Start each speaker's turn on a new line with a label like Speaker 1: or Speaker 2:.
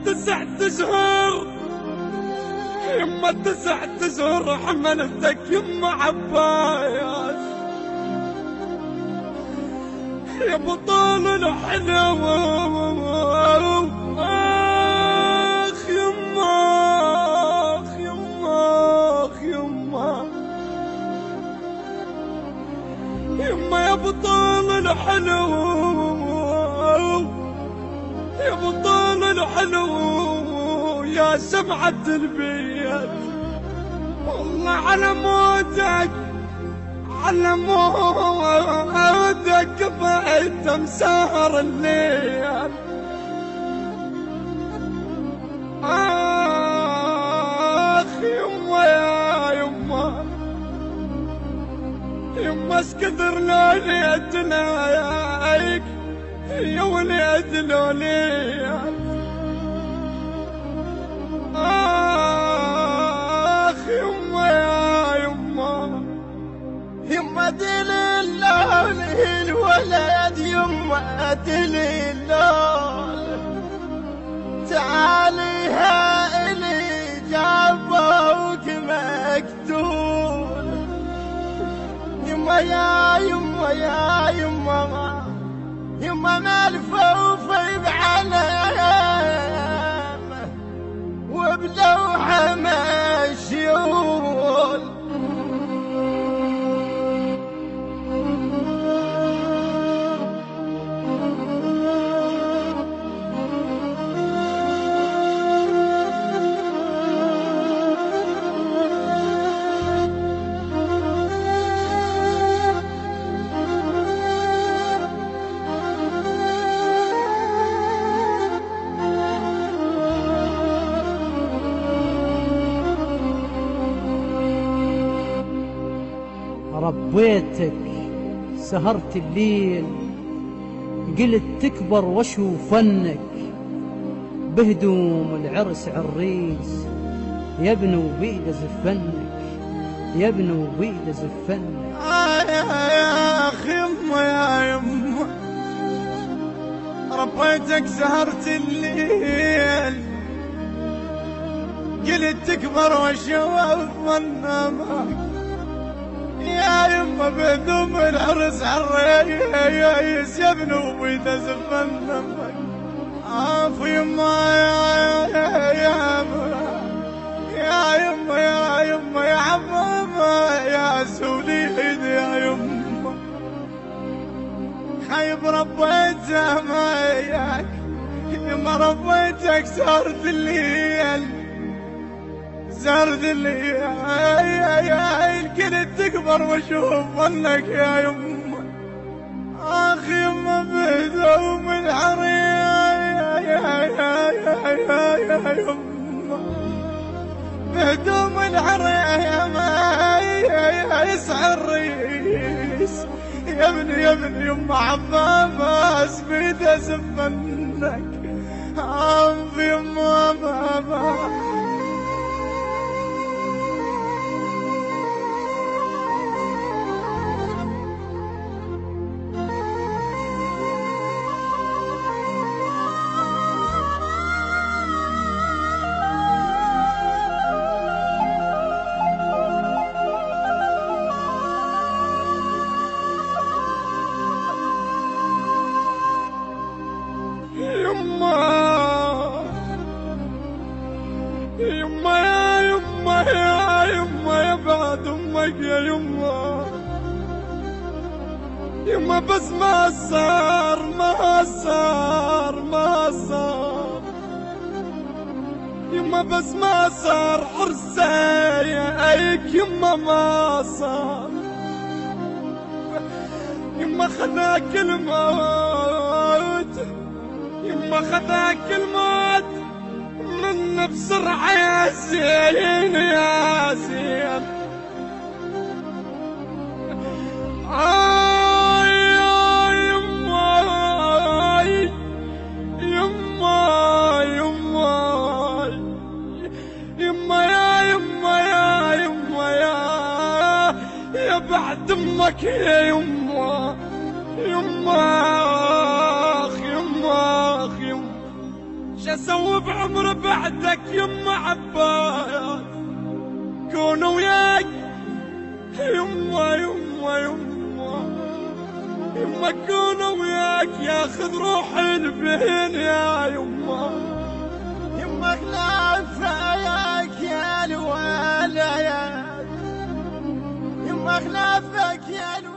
Speaker 1: 9 أشهر، يما 9 أشهر حملتك يما عبايات، يا بطول الحلو. آخ يما، آخ يما، آخ يما، يما يا بطول الحلو، يا بطول الحلو، يا سمعة البيت. والله على موتك، على موتك بعت مسهر الليل. آخ يما يا يما، يما اسكثر لوليت نايك يا وليد لوليت. آخ يما يا يما،
Speaker 2: يما دليل الولد، يما دليل تعالي هائلي جابوك مقتول. يما يا يما يا يما، يما ملفوف بعلام وبلوحة مشيول.
Speaker 3: ربيتك سهرت الليل، قلت تكبر واشوف فنك، بهدوم العرس عريس يبنوا بيد زفنك، يبنوا بيد زفنك.
Speaker 1: يا أخ يما يا يما، ربيتك سهرت الليل، قلت تكبر واشوف فنك، يا يما بهدوم العرس عريس يبنوا بيد زفنك. عاف يما يا يما، يا يما يا يما يا عمامة يا سوليد يا يما، خايب ربيتها ماياك يما، ربيتك سهرت الليل، سهرت الليل، كنت تكبر واشوف ظنك يا يما. اخ يما بهدوم العريس يا يما، بهدوم العريس عريس يا ابن يما عمامة بيده زفنك. عم يما ماما يما يا يما يا يما، يا بعد امك يا يما، يما بس ما صار ما صار ما صار، يما بس ما صار حرسايك يما ما صار، يما خذاك الموت، يما خذاك الموت من بسرعة يا زين يا زين. يا يما يما يما يما يا يما يا يما يا بعد امك يا يما، يما اخ يما اخ يما، اسوي بعمر بعدك يما عباس؟ كون وياك يما يما يما يما، كون وياك ياخذ روحي البين يا يما.
Speaker 2: يما خلافك يا الولايات، يما خلافك يا الولايات.